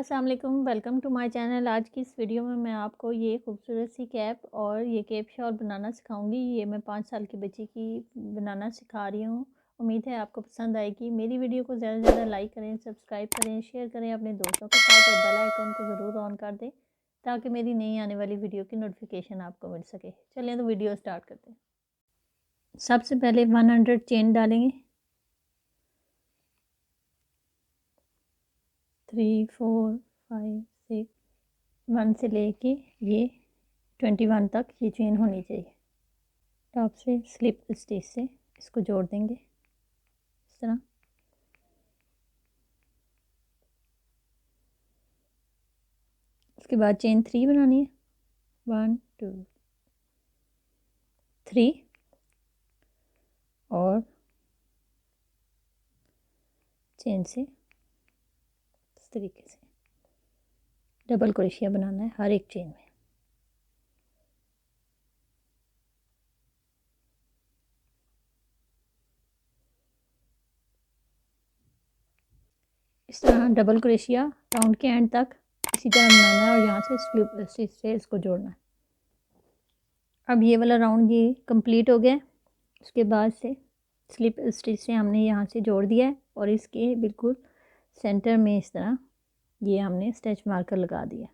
अस्सलाम वालेकुम, welcome to my channel. आज की इस वीडियो में मैं आपको ये खूबसूरत सी कैप और ये कैप शॉल बनाना सिखाऊंगी। ये मैं 5 साल की बच्ची की बनाना सिखा रही हूँ। उम्मीद है आपको पसंद आएगी। मेरी वीडियो को ज़्यादा से ज़्यादा लाइक करें, सब्सक्राइब करें, शेयर करें अपने दोस्तों के साथ और बेल आइकन को ज़रूर ऑन कर दें ताकि मेरी नई आने वाली वीडियो की नोटिफिकेशन आपको मिल सके। चलिए तो वीडियो स्टार्ट करते हैं। सबसे पहले 100 चेन डालेंगे। 3 4 5 6 1 से लेके ये 21 तक ये चेन होनी चाहिए। टॉप से स्लिप स्टिच से इसको जोड़ देंगे इस तरह। उसके बाद चेन 3 बनानी है। 1 2 3 और चेन से इस तरीके से डबल क्रोशिया बनाना है हर एक चेन में। इस तरह डबल क्रोशिया राउंड के एंड तक इसी तरह बनाना है और यहाँ से स्लिप स्टिच से इसको जोड़ना है। अब ये वाला राउंड ये कंप्लीट हो गया। उसके बाद से स्लिप स्टिच से हमने यहाँ से जोड़ दिया है और इसके बिल्कुल सेंटर में इस तरह ये हमने स्टिच मार्कर लगा दिया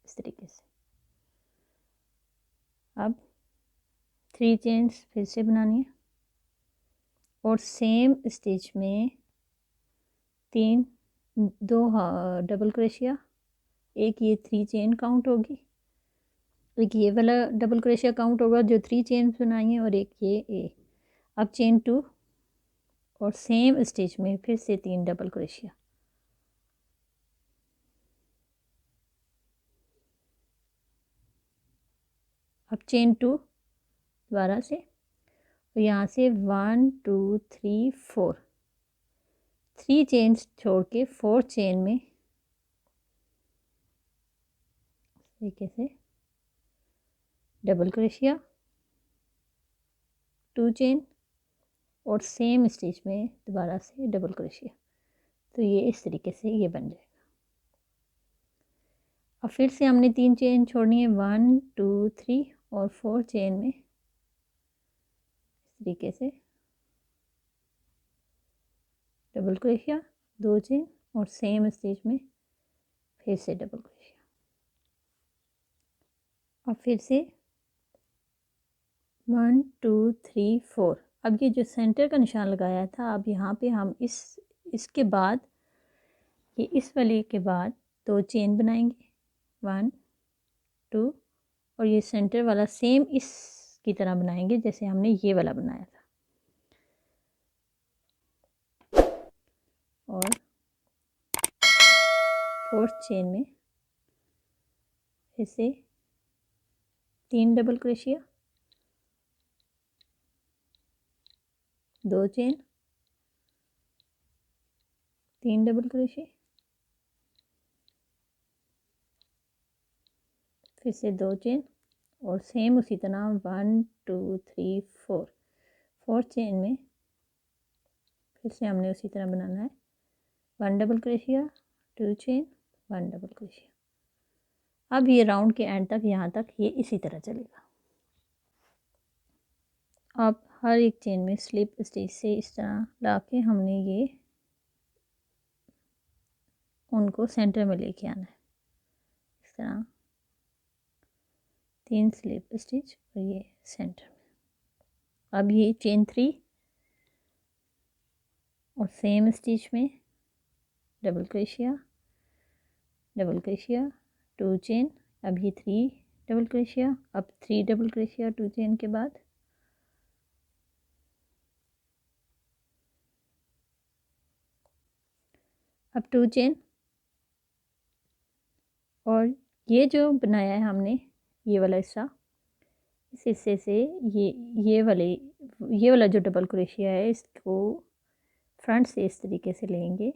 इस तरीके से। अब 3 चेन्स फिर से बनानी है और सेम स्टिच में 2 डबल क्रोशिया, एक ये 3 चेन काउंट होगी, एक ये वाला डबल क्रोशिया काउंट होगा जो 3 चेन बनाई है और एक ये। अब चेन 2 और सेम स्टिच में फिर से 3 डबल क्रोशिया। अब चेन 2 दोबारा से और यहाँ से 1 2 3 4 3 चेन छोड़ के 4 चेन में तरीके से डबल क्रोशिया, 2 चेन और सेम स्टिच में दोबारा से डबल क्रोशिया। तो ये इस तरीके से ये बन जाएगा। अब फिर से हमने 3 चेन छोड़नी है 1 2 3 और 4 चेन में इस तरीके से डबल क्रोशिया, 2 चेन और सेम स्टिच में फिर से डबल क्रोशिया। अब फिर से 1 2 3 4। अब ये जो सेंटर का निशान लगाया था, अब यहाँ पे हम इसके बाद ये इस वाले के बाद 2 चेन बनाएंगे 1 2 और ये सेंटर वाला सेम इसकी तरह बनाएंगे जैसे हमने ये वाला बनाया था। और 4th चेन में फिर से 3 double crochet, 2 chain, 3 double crochet, फिर से 2 चेन और सेम उसी तरह 1 2 3 4 4 चेन में फिर से हमने उसी तरह बनाना है 1 double crochet, 2 chain, 1 double crochet. अब ये राउंड के एंड तक यहाँ तक ये इसी तरह चलेगा। अब हर एक चेन में स्लिप स्टिच से इस तरह ला के हमने ये उनको सेंटर में लेके आना है इस तरह 3 स्लिप स्टिच और ये सेंटर में। अब ये चेन 3 और सेम स्टिच में डबल क्रोशिया, 2 चेन। अब ये 3 डबल क्रोशिया, अब 3 डबल क्रोशिया 2 चेन के बाद। अब 2 चेन और ये जो बनाया है हमने ये वाला हिस्सा, इस हिस्से से ये वाला जो डबल क्रोशिया है इसको फ्रंट से इस तरीके से लेंगे,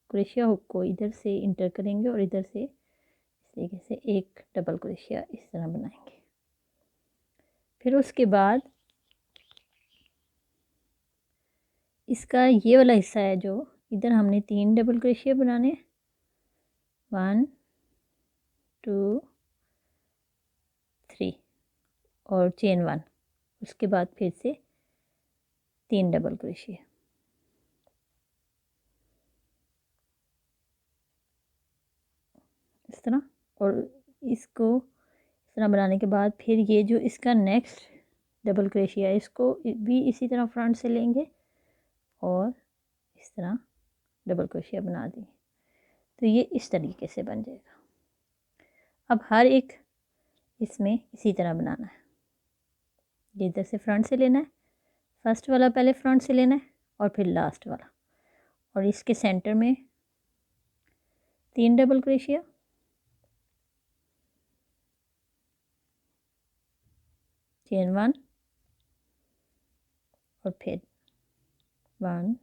क्रोशिया हुक को इधर से इंटर करेंगे और इधर से इस तरीके से एक डबल क्रोशिया इस तरह बनाएंगे। फिर उसके बाद इसका ये वाला हिस्सा है जो इधर हमने 3 डबल क्रोशिया बनाने 1 2 3 और चेन 1। उसके बाद फिर से 3 डबल क्रोशिया। इस तरह, और इसको इस तरह बनाने के बाद फिर ये जो इसका नेक्स्ट डबल क्रोशिया है इसको भी इसी तरह फ्रंट से लेंगे और इस तरह डबल क्रोशिया बना देंगे। तो ये इस तरीके से बन जाएगा। अब हर एक इसमें इसी तरह बनाना है। ये इधर से फ्रंट से लेना है, फर्स्ट वाला पहले फ्रंट से लेना है और फिर लास्ट वाला, और इसके सेंटर में 3 डबल क्रोशिया, चेन 1 और फिर 1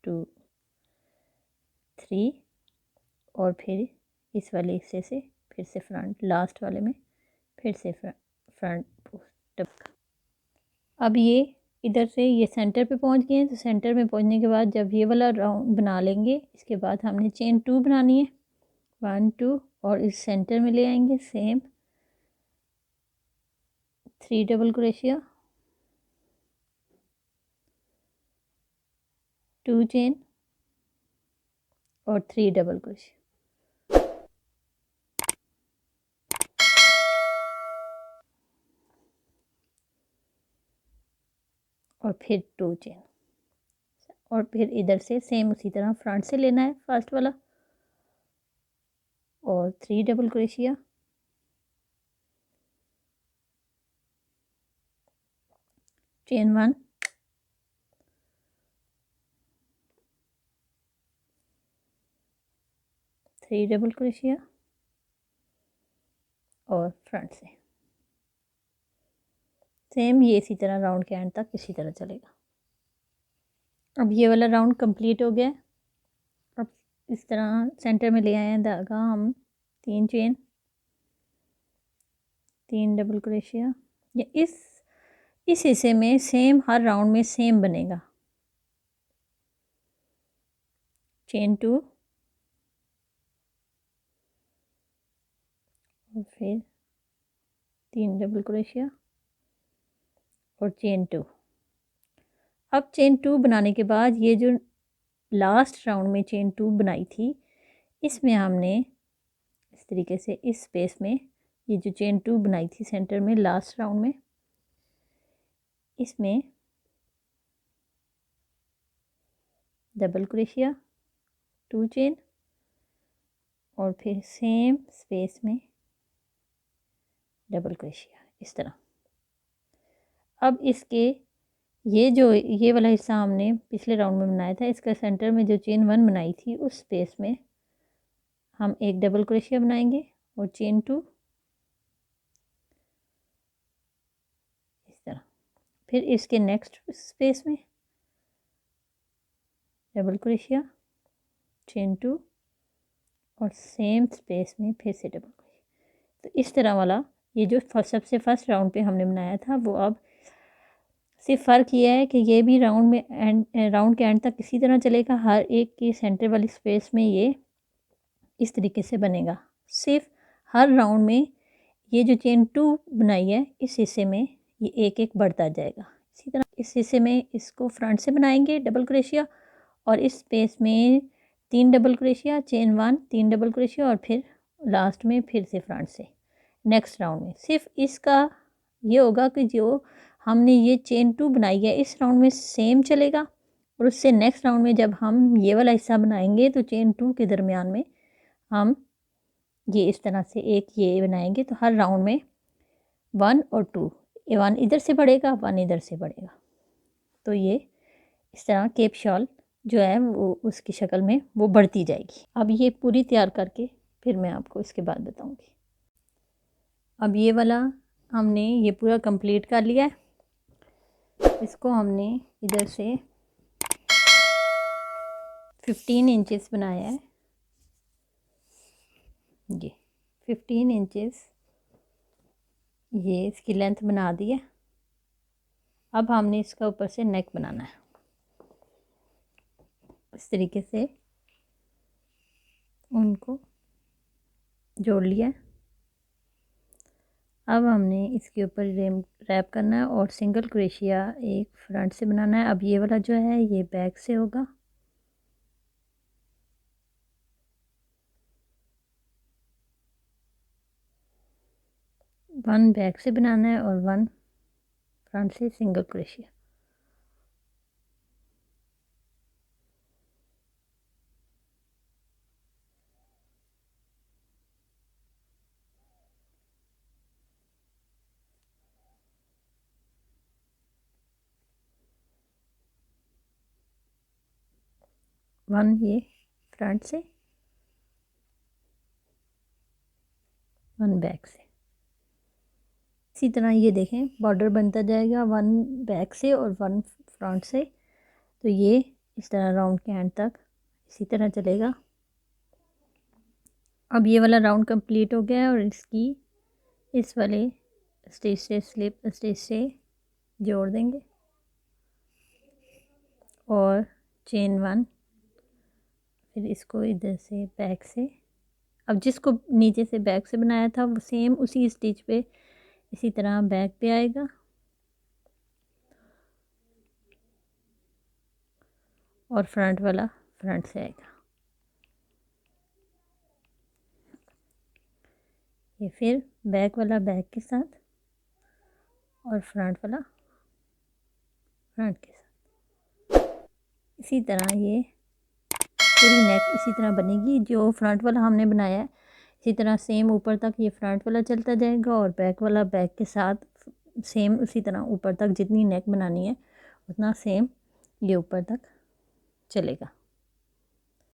2 3 और फिर इस वाले हिस्से से फिर से फ्रंट, लास्ट वाले में फिर से फ्रंट डबल। अब ये इधर से ये सेंटर पे पहुंच गए हैं, तो सेंटर में पहुंचने के बाद जब ये वाला राउंड बना लेंगे, इसके बाद हमने चेन 2 बनानी है, 1 2 और इस सेंटर में ले आएंगे सेम 3 डबल क्रोशिया, 2 चेन और 3 डबल क्रोशिया, और फिर 2 चेन, और फिर इधर से सेम उसी तरह फ्रंट से लेना है फर्स्ट वाला और 3 double crochet, chain 1 3 double crochet और फ्रंट से सेम ये इसी तरह राउंड के एंड तक इसी तरह चलेगा। अब ये वाला राउंड कंप्लीट हो गया। अब इस तरह सेंटर में ले आए हैं धागा हम, 3 चेन, 3 डबल क्रोशिया। ये इस हिस्से में सेम हर राउंड में सेम बनेगा, चेन 2 और फिर 3 डबल क्रोशिया और चेन 2। अब चेन 2 बनाने के बाद ये जो लास्ट राउंड में चेन 2 बनाई थी, इसमें हमने इस तरीके से इस स्पेस में ये जो चेन 2 बनाई थी सेंटर में लास्ट राउंड में, इसमें डबल क्रोशिया, 2 चेन और फिर सेम स्पेस में डबल क्रोशिया, इस तरह। अब इसके ये वाला हिस्सा हमने पिछले राउंड में बनाया था, इसका सेंटर में जो चेन 1 बनाई थी उस स्पेस में हम एक डबल क्रोशिया बनाएंगे और चेन 2, इस तरह। फिर इसके नेक्स्ट स्पेस में डबल क्रोशिया, चेन 2 और सेम स्पेस में फिर से डबल क्रोशिया। तो इस तरह वाला ये जो सबसे फर्स्ट राउंड पे हमने बनाया था, वो अब सिर्फ फ़र्क ये है कि ये भी राउंड के एंड तक इसी तरह चलेगा। हर एक की सेंटर वाली स्पेस में ये इस तरीके से बनेगा। सिर्फ हर राउंड में ये जो चेन 2 बनाई है इस हिस्से में ये एक एक बढ़ता जाएगा। इसी तरह इस हिस्से में इसको फ्रंट से बनाएंगे डबल क्रोशिया और इस स्पेस में 3 double crochet, chain 1, 3 double crochet और फिर लास्ट में फिर से फ्रंट से नेक्स्ट राउंड में। सिर्फ इसका ये होगा कि जो हमने ये चेन 2 बनाई है इस राउंड में सेम चलेगा, और उससे नेक्स्ट राउंड में जब हम ये वाला हिस्सा बनाएंगे तो चेन 2 के दरमियान में हम ये इस तरह से एक ये बनाएंगे। तो हर राउंड में 1 और 2, 1 इधर से बढ़ेगा, 1 इधर से बढ़ेगा। तो ये इस तरह केप शॉल जो है वो उसकी शक्ल में वो बढ़ती जाएगी। अब ये पूरी तैयार करके फिर मैं आपको इसके बाद बताऊंगी। अब ये वाला हमने ये पूरा कंप्लीट कर लिया है। इसको हमने इधर से 15 इंचेस बनाया है। ये 15 इंचेस ये इसकी लेंथ बना दी है। अब हमने इसका ऊपर से नेक बनाना है। इस तरीके से उनको जोड़ लिया है। अब हमने इसके ऊपर रैप करना है और सिंगल क्रोशिया एक फ्रंट से बनाना है। अब ये वाला जो है ये बैक से होगा। वन बैक से बनाना है और वन फ्रंट से सिंगल क्रोशिया। वन ये फ्रंट से, वन बैक से। इसी तरह ये देखें बॉर्डर बनता जाएगा वन बैक से और वन फ्रंट से। तो ये इस तरह राउंड के एंड तक इसी तरह चलेगा। अब ये वाला राउंड कंप्लीट हो गया है और इसकी इस वाले स्टिच से स्लिप स्टिच से जोड़ देंगे और चेन वन, फिर इसको इधर से बैक से। अब जिसको नीचे से बैक से बनाया था वो सेम उसी स्टिच पे इसी तरह बैक पे आएगा और फ्रंट वाला फ्रंट से आएगा। ये फिर बैक वाला बैक के साथ और फ्रंट वाला फ्रंट के साथ। इसी तरह ये पूरी नेक इसी तरह बनेगी। जो फ्रंट वाला हमने बनाया है इसी तरह सेम ऊपर तक ये फ्रंट वाला चलता जाएगा और बैक वाला बैक के साथ सेम उसी तरह ऊपर तक जितनी नेक बनानी है उतना सेम ये ऊपर तक चलेगा।